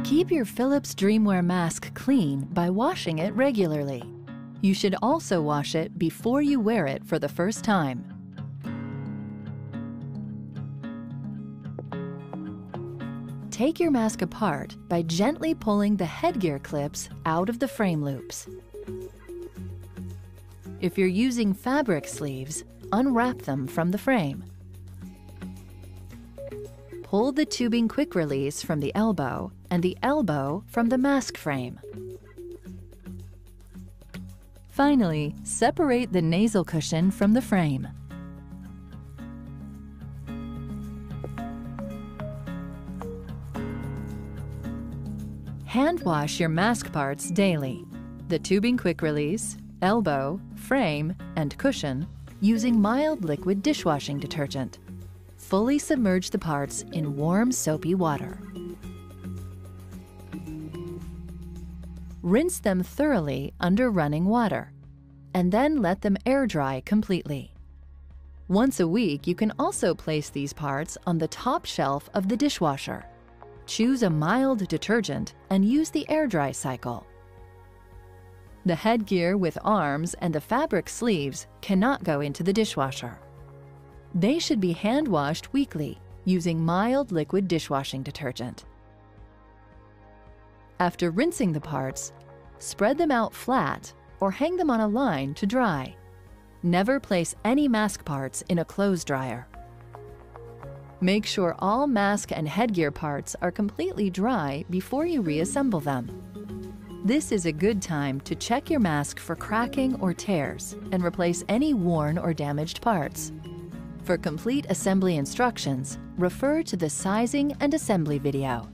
Keep your Philips DreamWear mask clean by washing it regularly. You should also wash it before you wear it for the first time. Take your mask apart by gently pulling the headgear clips out of the frame loops. If you're using fabric sleeves, unwrap them from the frame. Pull the tubing quick release from the elbow and the elbow from the mask frame. Finally, separate the nasal cushion from the frame. Hand wash your mask parts daily. The tubing quick release, elbow, frame, and cushion using mild liquid dishwashing detergent. Fully submerge the parts in warm soapy water. Rinse them thoroughly under running water, and then let them air dry completely. Once a week, you can also place these parts on the top shelf of the dishwasher. Choose a mild detergent and use the air dry cycle. The headgear with arms and the fabric sleeves cannot go into the dishwasher. They should be hand washed weekly using mild liquid dishwashing detergent. After rinsing the parts, spread them out flat or hang them on a line to dry. Never place any mask parts in a clothes dryer. Make sure all mask and headgear parts are completely dry before you reassemble them. This is a good time to check your mask for cracking or tears and replace any worn or damaged parts. For complete assembly instructions, refer to the sizing and assembly video.